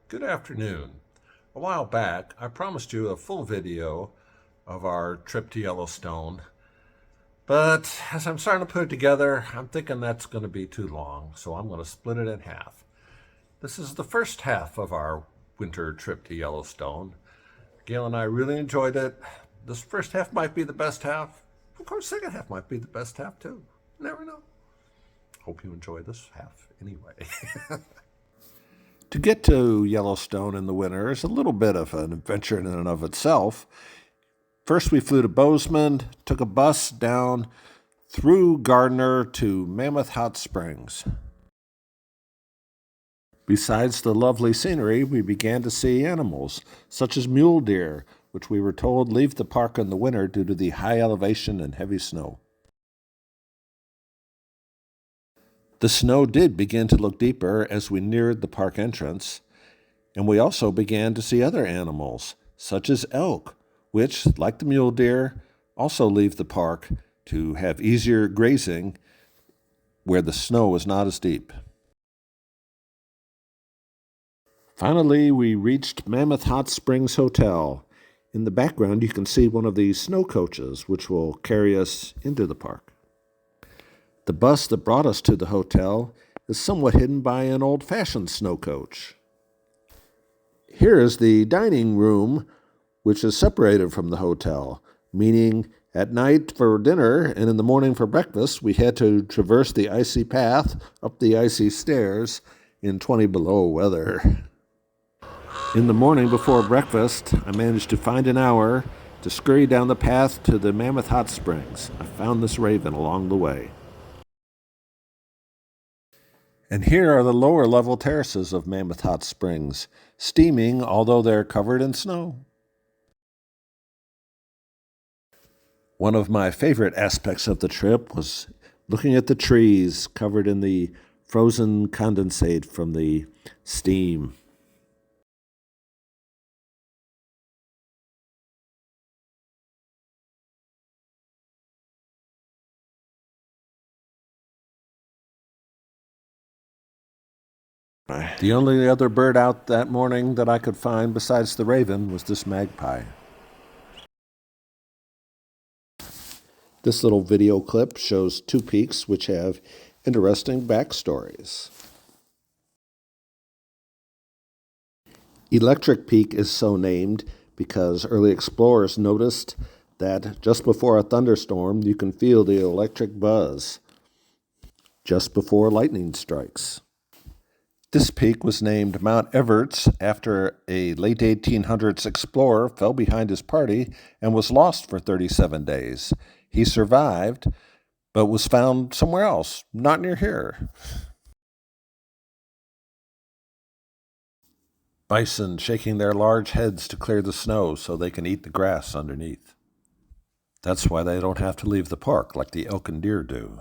Good afternoon. A while back, I promised you a full video of our trip to Yellowstone, but as I'm starting to put it together, I'm thinking that's going to be too long, so I'm going to split it in half. This is the first half of our winter trip to Yellowstone. Gail and I really enjoyed it. This first half might be the best half. Of course, second half might be the best half too. Never know. Hope you enjoy this half anyway. To get to Yellowstone in the winter is a little bit of an adventure in and of itself. First, we flew to Bozeman, took a bus down through Gardner to Mammoth Hot Springs. Besides the lovely scenery, we began to see animals, such as mule deer, which we were told leave the park in the winter due to the high elevation and heavy snow. The snow did begin to look deeper as we neared the park entrance, and we also began to see other animals, such as elk, which, like the mule deer, also leave the park to have easier grazing where the snow is not as deep. Finally, we reached Mammoth Hot Springs Hotel. In the background, you can see one of these snow coaches, which will carry us into the park. The bus that brought us to the hotel is somewhat hidden by an old-fashioned snow coach. Here is the dining room, which is separated from the hotel, meaning at night for dinner and in the morning for breakfast, we had to traverse the icy path up the icy stairs in 20 below weather. In the morning before breakfast, I managed to find an hour to scurry down the path to the Mammoth Hot Springs. I found this raven along the way. And here are the lower level terraces of Mammoth Hot Springs, steaming although they're covered in snow. One of my favorite aspects of the trip was looking at the trees covered in the frozen condensate from the steam. The only other bird out that morning that I could find besides the raven was this magpie. This little video clip shows two peaks which have interesting backstories. Electric Peak is so named because early explorers noticed that just before a thunderstorm you can feel the electric buzz just before lightning strikes. This peak was named Mount Everts after a late 1800s explorer fell behind his party and was lost for 37 days. He survived, but was found somewhere else, not near here. Bison shaking their large heads to clear the snow so they can eat the grass underneath. That's why they don't have to leave the park like the elk and deer do.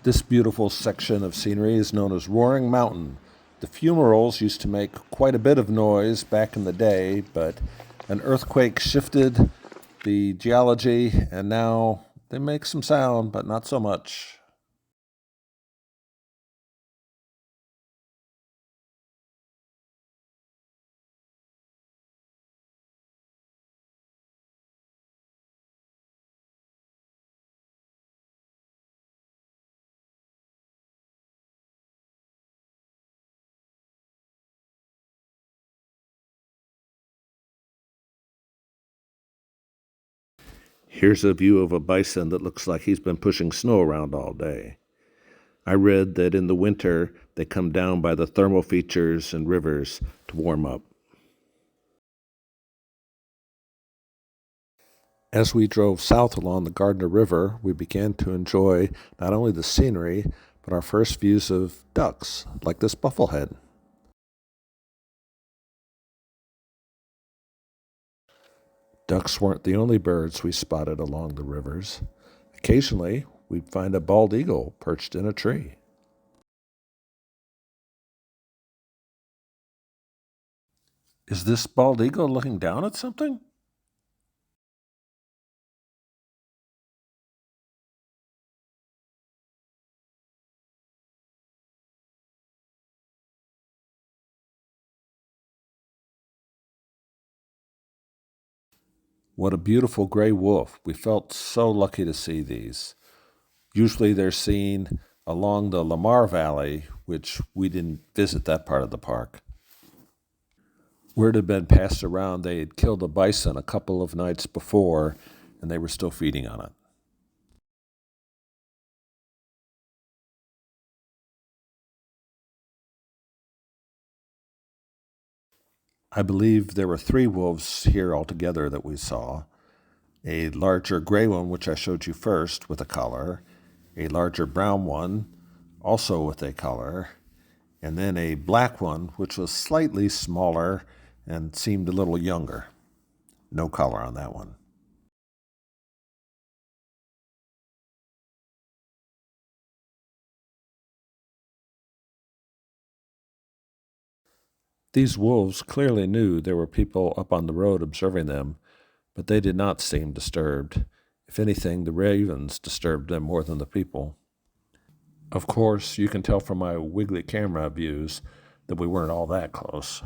This beautiful section of scenery is known as Roaring Mountain. The fumaroles used to make quite a bit of noise back in the day, but an earthquake shifted the geology, and now they make some sound, but not so much. Here's a view of a bison that looks like he's been pushing snow around all day. I read that in the winter they come down by the thermal features and rivers to warm up. As we drove south along the Gardner River, we began to enjoy not only the scenery, but our first views of ducks, like this bufflehead. Ducks weren't the only birds we spotted along the rivers. Occasionally, we'd find a bald eagle perched in a tree. Is this bald eagle looking down at something? What a beautiful gray wolf. We felt so lucky to see these. Usually they're seen along the Lamar Valley, which we didn't visit that part of the park. Word had been passed around they had killed a bison a couple of nights before, and they were still feeding on it. I believe there were 3 wolves here altogether that we saw. A larger gray one, which I showed you first, with a collar, a larger brown one, also with a collar, and then a black one, which was slightly smaller and seemed a little younger. No collar on that one. These wolves clearly knew there were people up on the road observing them, but they did not seem disturbed. If anything, the ravens disturbed them more than the people. Of course, you can tell from my wiggly camera views that we weren't all that close.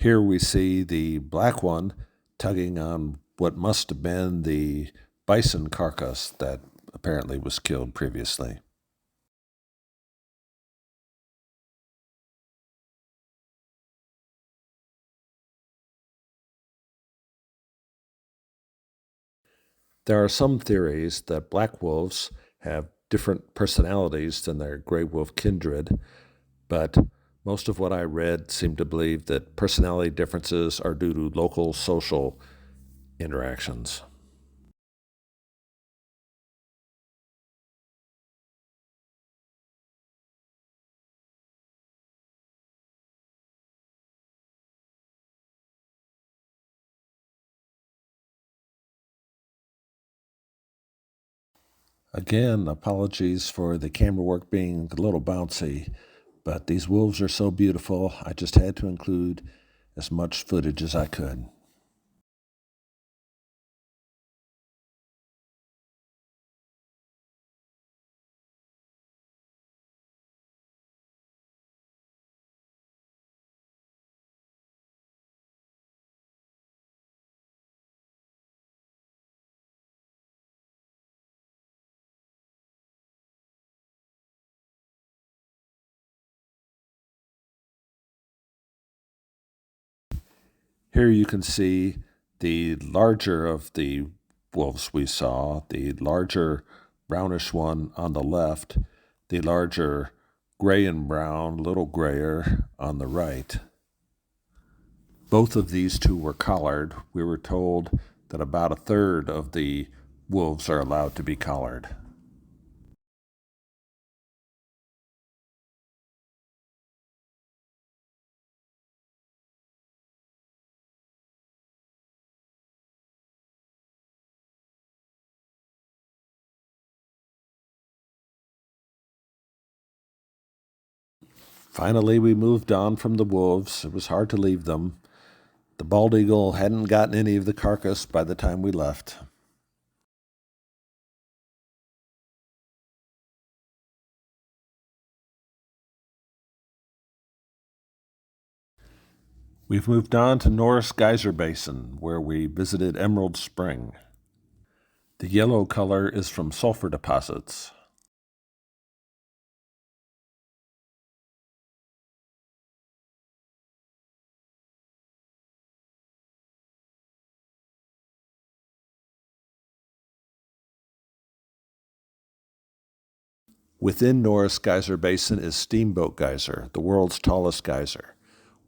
Here we see the black one tugging on what must have been the bison carcass that apparently was killed previously. There are some theories that black wolves have different personalities than their gray wolf kindred, but most of what I read seemed to believe that personality differences are due to local social interactions. Again, apologies for the camera work being a little bouncy, but these wolves are so beautiful, I just had to include as much footage as I could. Here you can see the larger of the wolves we saw, the larger brownish one on the left, the larger gray and brown, little grayer on the right. Both of these two were collared. We were told that about a third of the wolves are allowed to be collared. Finally, we moved on from the wolves. It was hard to leave them. The bald eagle hadn't gotten any of the carcass by the time we left. We've moved on to Norris Geyser Basin, where we visited Emerald Spring. The yellow color is from sulfur deposits. Within Norris Geyser Basin is Steamboat Geyser, the world's tallest geyser.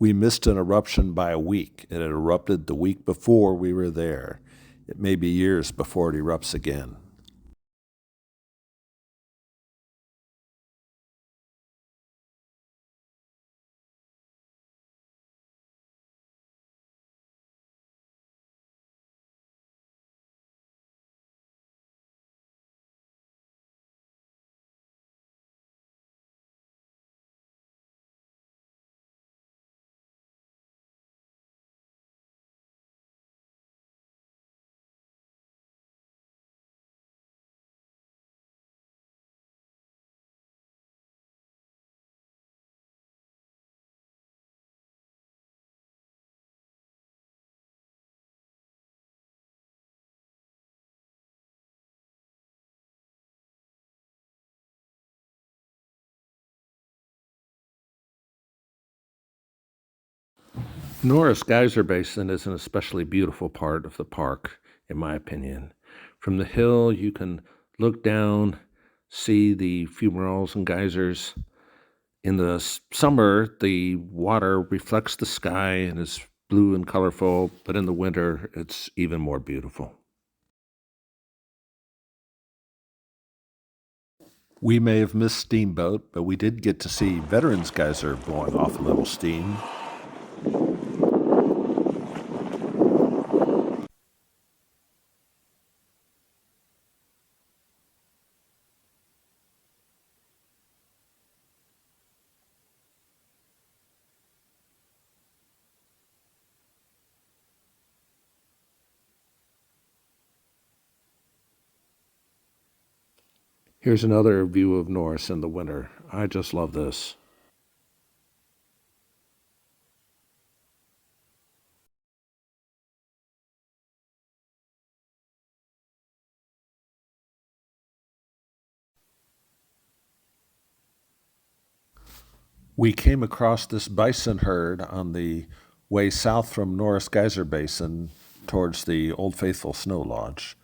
We missed an eruption by a week. It had erupted the week before we were there. It may be years before it erupts again. Norris Geyser Basin is an especially beautiful part of the park, in my opinion. From the hill, you can look down, see the fumaroles and geysers. In the summer, the water reflects the sky and is blue and colorful, but in the winter, it's even more beautiful. We may have missed Steamboat, but we did get to see Veterans Geyser blowing off a little steam. Here's another view of Norris in the winter. I just love this. We came across this bison herd on the way south from Norris Geyser Basin towards the Old Faithful Snow Lodge.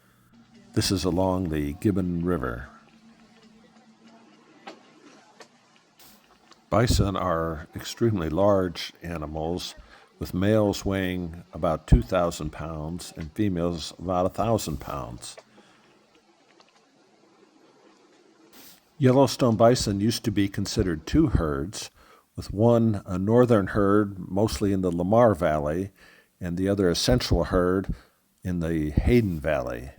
This is along the Gibbon River. Bison are extremely large animals, with males weighing about 2,000 pounds and females about 1,000 pounds. Yellowstone bison used to be considered two herds, with one a northern herd mostly in the Lamar Valley and the other a central herd in the Hayden Valley.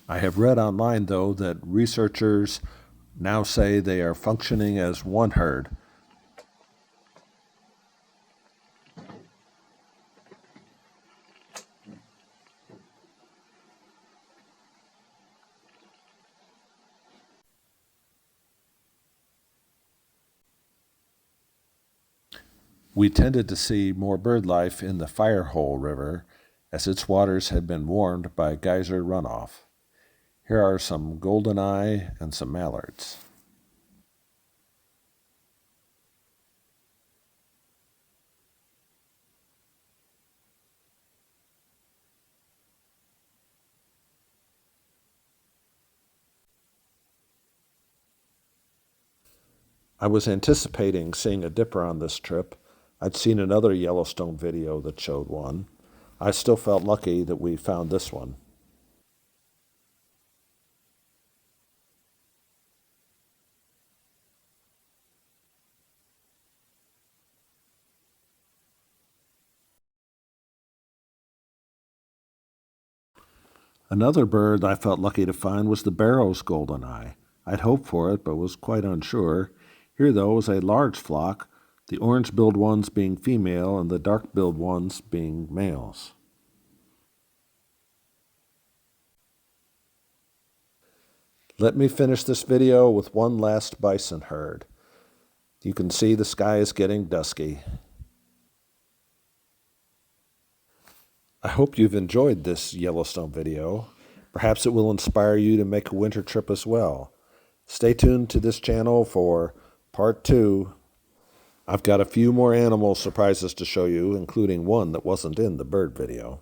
I have read online, though, that researchers now say they are functioning as one herd. We tended to see more bird life in the Firehole River as its waters had been warmed by geyser runoff. Here are some goldeneye and some mallards. I was anticipating seeing a dipper on this trip. I'd seen another Yellowstone video that showed one. I still felt lucky that we found this one. Another bird I felt lucky to find was the Barrow's goldeneye. I'd hoped for it, but was quite unsure. Here, though, was a large flock, the orange-billed ones being female and the dark-billed ones being males. Let me finish this video with one last bison herd. You can see the sky is getting dusky. I hope you've enjoyed this Yellowstone video. Perhaps it will inspire you to make a winter trip as well. Stay tuned to this channel for part 2. I've got a few more animal surprises to show you, including one that wasn't in the bird video.